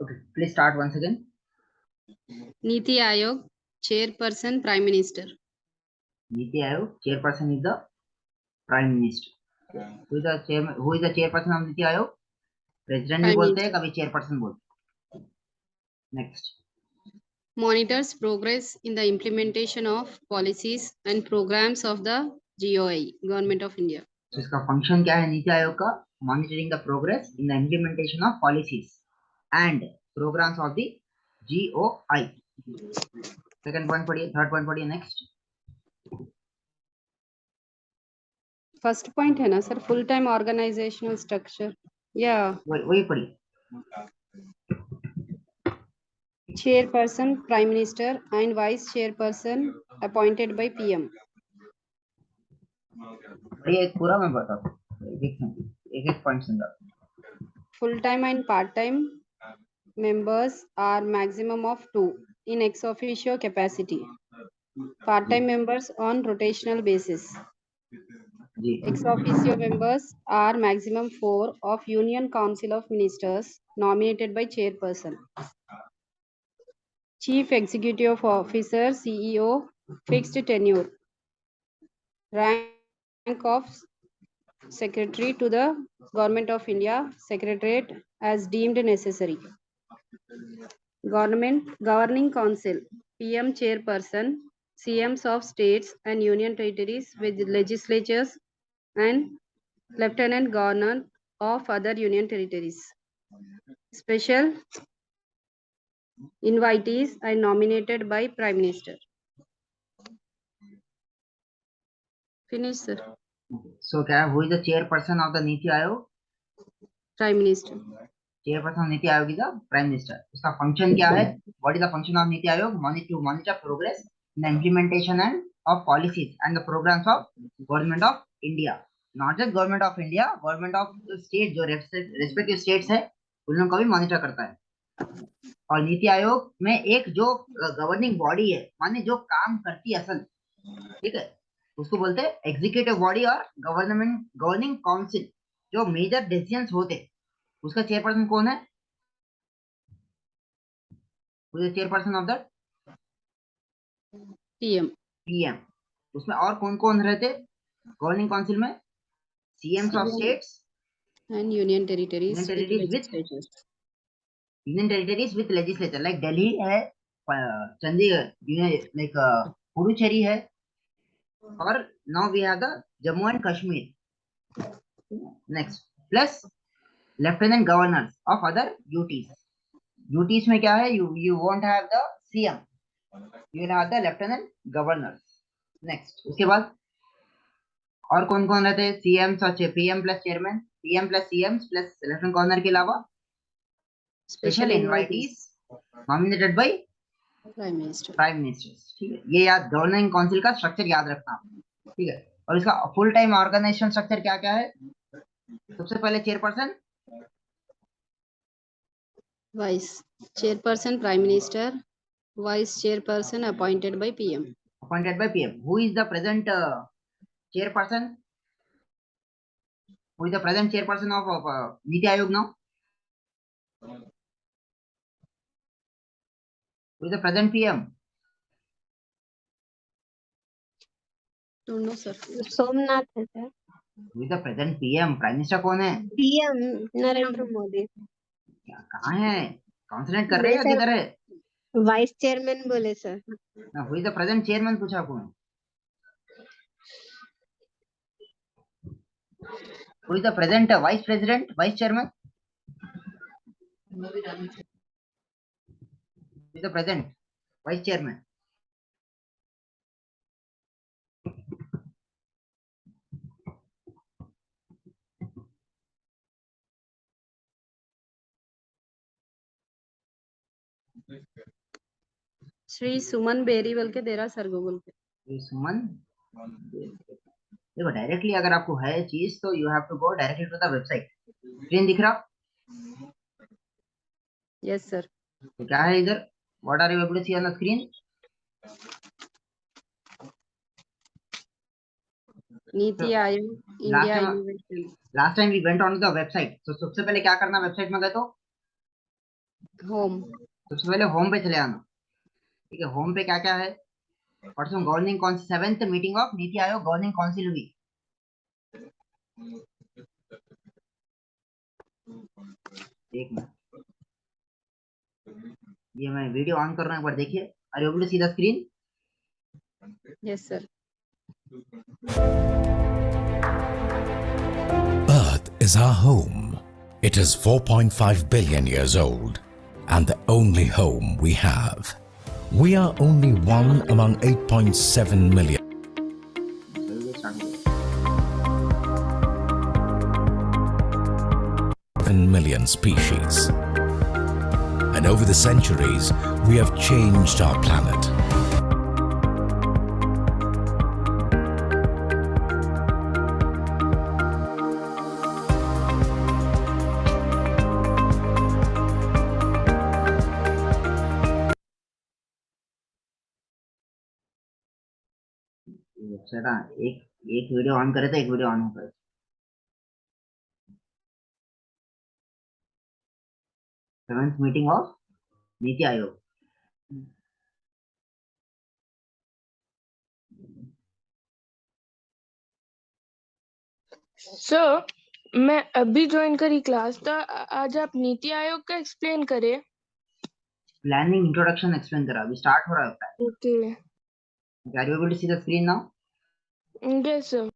Okay, please start once again. NITI Aayog, Chairperson, Prime Minister. NITI Aayog, Chairperson is the Prime Minister. Who is the chairman? Who is the chairperson of NITI Aayog? President भी बोलते हैं, कभी chairperson बोलते हैं. Next. Monitors progress in the implementation of policies and programs of the GOI, Government of India. So इसका function क्या है नीति आयोग का? Monitoring the progress in the implementation of policies and programs of the GOI. Second point पढ़िए, third point पढ़िए, next. First point है ना sir, full time organizational structure. Yeah. वही पढ़िए. Chairperson, Prime Minister, and Vice Chairperson appointed by PM. पढ़िए एक पूरा मैं बताता हूँ. एक point समझा. Full time and part time members are maximum of 2 in ex officio capacity. Part time members on rotational basis. Ex officio members are maximum 4 of Union Council of Ministers nominated by chairperson. Chief Executive Officer CEO fixed tenure. Rank of Secretary to the Government of India Secretariat as deemed necessary. Governing Council PM Chairperson, CMs of states and union territories with legislatures and Lieutenant Governor of other union territories. Special invitees are nominated by Prime Minister. Finish, sir. So क्या है? Who is the chairperson of the NITI Aayog? Prime Minister. Chairperson of NITI Aayog is the Prime Minister. उसका function क्या है? What is the function of NITI Aayog? To monitor progress in the implementation and of policies and the programs of Government of India. Not just Government of India, Government of the state जो respective states है, उन लोगों को भी monitor करता है. और नीति आयोग में एक जो गवर्निंग बॉडी है, माने जो काम करती है असल, ठीक है, उसको बोलते हैं एग्जीक्यूटिव बॉडी और गवर्निंग काउंसिल. जो मेजर डिसीजंस होते हैं, उसका चेयरपर्सन कौन है? Chairperson of the PM. उसमें और कौन कौन रहते गवर्निंग काउंसिल में? CM's of states and union territories with legislature like Delhi है, चंडीगढ़, like पुडुचेरी है, और now we have the Jammu and Kashmir. Next, plus lieutenant governors of other duties. Duties में क्या है? You won't have the CM, you will have the lieutenant governors. Next, उसके बाद और कौन कौन रहते हैं? CMs और PM plus chairman, PM plus CMs plus lieutenant governor के अलावा special invitees nominated by prime minister. ठीक है, ये याद, गवर्निंग काउंसिल का स्ट्रक्चर याद रखना. ठीक है, और इसका फुल टाइम ऑर्गेनाइजेशन स्ट्रक्चर क्या क्या है? सबसे पहले chairperson, vice chairperson prime minister, vice chairperson appointed by PM. Who is the present chairperson? Who is the present chairperson of NITI Aayog now? Who is the present PM? Don't know, sir. Somnath है sir. Who is the present PM? Prime minister कौन है? PM Narendra Modi. क्या कहाँ है? कॉन्सनेट कर रहे हैं या किधर है? वाइस चेयरमैन बोले सर. ना, who is the present chairman पूछा कौन? Who is the present vice president, vice chairman? Who is the present vice chairman? Shri Suman Bery बोल के दे रहा सर गूगल पे. श्री सुमन. देखो डायरेक्टली अगर आपको है चीज तो you have to go directly to the website. Screen दिख रहा? Yes sir. तो क्या है इधर? What are you able to see on the screen? NITI Aayog India innovation. Last time we went on the website. तो सबसे पहले क्या करना वेबसाइट में गए तो? होम। सबसे पहले होम पे चले आना। ठीक है, होम पे क्या क्या है? परसों governing council 7th meeting of NITI आयोग गवर्निंग काउंसिल हुई। एक मिनट, ये मैं वीडियो ऑन कर रहा हूँ, एक बार देखिए। Are you able to see the screen? Yes sir. Earth is our home. It is 4.5 billion years old and the only home we have. We are only one among 8.7 million species. And over the centuries, we have changed our planet. एक एक video on करे तो एक video on होगा। Seventh meeting of NITI आयोग। Sir मैं अभी join करी क्लास था। आज आप नीति आयोग का एक्सप्लेन करें। प्लानिंग इंट्रोडक्शन एक्सप्लेन करा, अभी स्टार्ट हो रहा है plan. Okay. Are you able to see the screen now? Yes sir.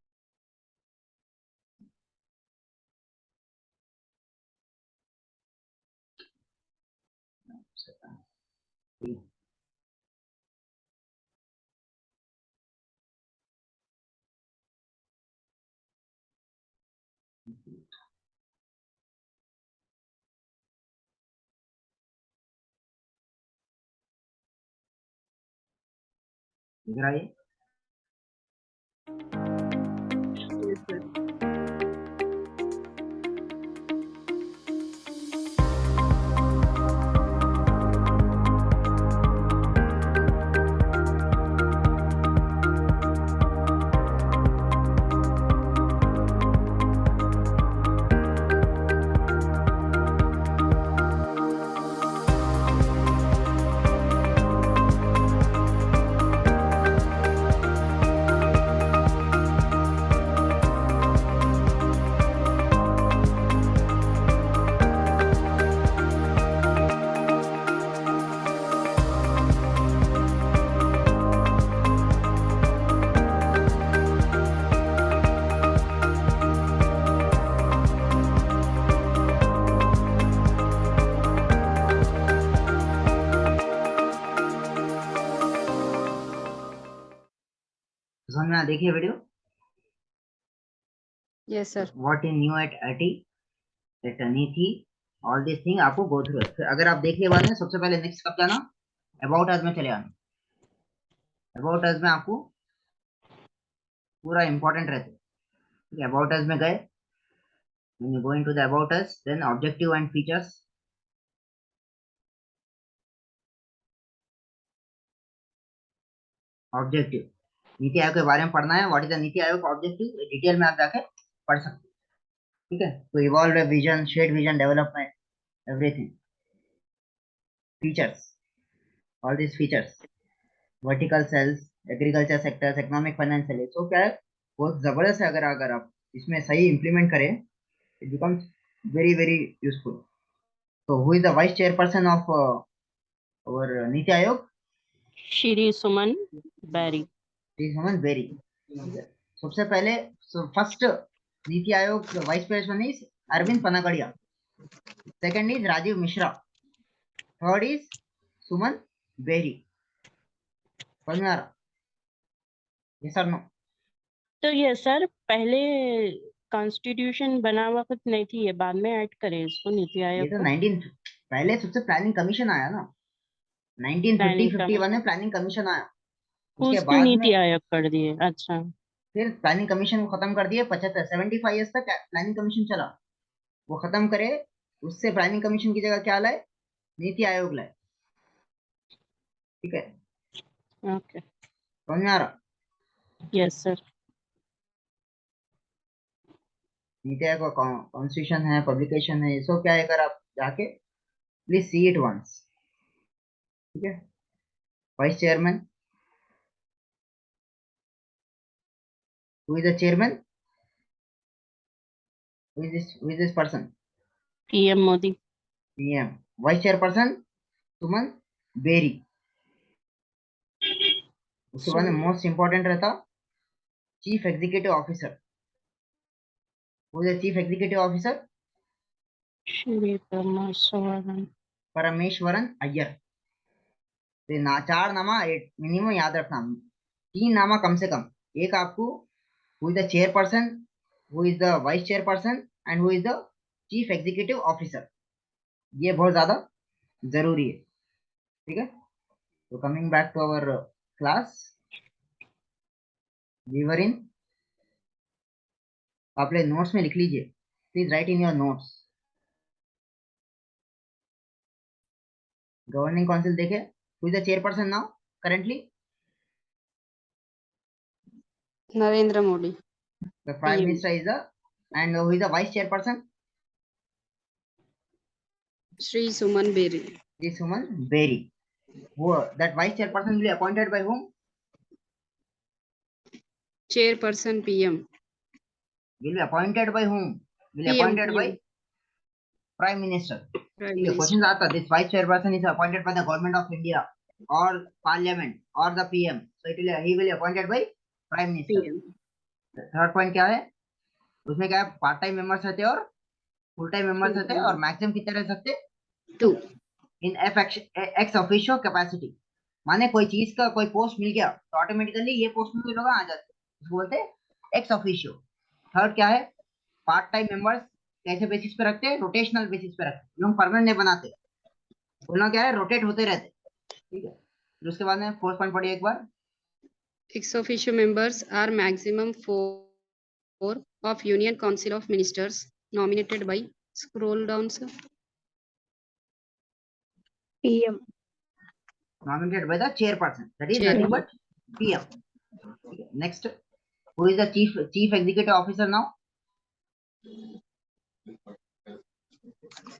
दिख रहा है ये? Yes sir. समझ में देखिए video. Yes sir. What in new at IT at NITI, all this thing आपको गो थ्रू है। फिर अगर आप देख लिए बाद में, सबसे पहले नेक्स्ट कब जाना? अबाउट अस में चले आना। अबाउट अस में आपको पूरा इंपॉर्टेंट रहता है। ठीक है, अबाउट अस में गए, when you go into the about us, then objective and features, objective NITI Aayog के बारे में पढ़ना है। What is the NITI Aayog objective, detail में आप जाके पढ़ सकते हैं। ठीक है, तो evolve vision, shade vision, development, everything, features, all this features, vertical sales, agriculture sectors, economic financial. So क्या है, बहुत जबरदस्त है। अगर आप इसमें सही इंप्लीमेंट करें, it becomes very very useful. तो who is the vice chairperson of our NITI Aayog? Shri Suman Bery. Shri Suman Bery. सबसे पहले first NITI Aayog vice president is Arvind Panagariya, second is Rajiv Mishra, third is Suman Bery. समझ में आ रहा? यस और नो? तो ये सर पहले कॉन्स्टिट्यूशन बना हुआ कुछ नहीं थी, ये बाद में ऐड करे इसको नीति ये आयोग तो को। 19 पहले सबसे प्लानिंग कमीशन आया ना, 1950-51 में प्लानिंग कमीशन आया। उसके उसको बाद में नीति आयोग कर दिए। अच्छा। फिर प्लानिंग कमीशन को खत्म कर दिए। 75 ईयर्स तक प्लानिंग कमीशन चला, वो खत्म करे। उससे प्लानिंग कमीशन की जगह क्या लाए? नीति आयोग लाए। ठीक है, ओके। समझ में आ रहा? Yes sir. नीति आयोग का कॉन्स्टिट्यूशन है, पब्लिकेशन है, ये सब क्या है, अगर आप जाके Please see it once. ठीक है. Vice chairman. Who is the chairman? Who is this person? PM Modi. PM. Vice chairperson Suman berry. उसके बाद में मोस्ट इंपॉर्टेंट रहता chief executive officer. Who is the chief executive officer? Shri Parameswaran Iyer. तो ना 4 नामा minimum याद रखना. 3 नामा कम से कम. एक आपको who is the chairperson, who is the vice chairperson and who is the chief executive officer. ये बहुत ज्यादा जरूरी है. ठीक है. तो coming back to our class, we were in. आप लोग नोट्स में लिख लीजिए. Please write in your notes. Governing council देखे. Who is the chairperson now currently? Narendra Modi. The prime PM. minister is the, and who is the vice chairperson? Shri Suman Beri. This woman Berry. Who that vice chairperson will be appointed by whom? Chairperson PM. Will be appointed by whom? Will be PM, appointed by PM. prime minister. Prime ठीक है. Minister. Question आता this vice chairperson is appointed by the government of India or parliament or the PM. So it will he will be appointed by prime minister. PM. Third point क्या है उसमें? क्या है? Part time members रहते हैं और full time members रहते हैं और मैक्सिमम कितने रह सकते हैं? 2. इन एक्स ऑफिशियो कैपेसिटी. माने कोई चीज का कोई पोस्ट मिल गया तो ऑटोमेटिकली ये पोस्ट में भी लोग आ जाते हैं. उसको बोलते हैं एक्स ऑफिशियो. थर्ड क्या है? पार्ट टाइम मेंबर्स कैसे बेसिस पे रखते हैं? रोटेशनल बेसिस पे रखते हैं. लोग परमानेंट नहीं बनाते. बोलना क्या है? रोटेट होते रहते. ठीक है. फिर उसके बाद में फोर्थ पॉइंट पढ़िए एक बार. Ex officio members are maximum 4 of Union Council of Ministers nominated by. Scroll down, sir. PM. Nominated by the chairperson. That is Chairman. nothing but PM. Okay. Next, who is the chief executive officer now?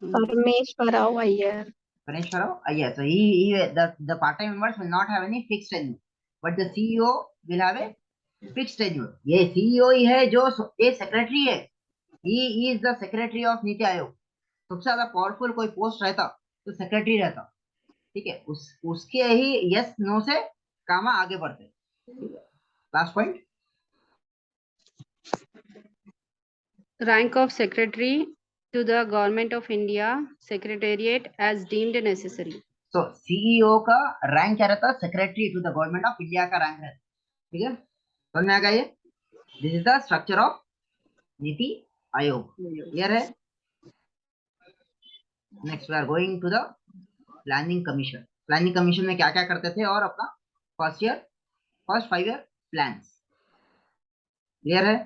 Parameshwara Iyer. Pareshwara Iyer. So the part-time members will not have any fixed tenure, but the CEO will have a fixed tenure. ये CEO ही है जो ये secretary है. He is the secretary of NITI Aayog. सबसे ज्यादा powerful कोई post रहता तो सेक्रेटरी रहता. ठीक है. उसके ही यस नो से काम आगे बढ़ते. Last point. Rank of Secretary to the Government of India Secretariat as deemed necessary. तो सीईओ का रैंक क्या रहता है? Secretary to the government of India का रैंक रहता है. ठीक है. समझ में आ गया ये? This is the structure of NITI Aayog. Clear है? Next we are going to the planning commission. Planning commission में क्या क्या करते थे और अपना फर्स्ट 5 ईयर प्लान्स. क्लियर है?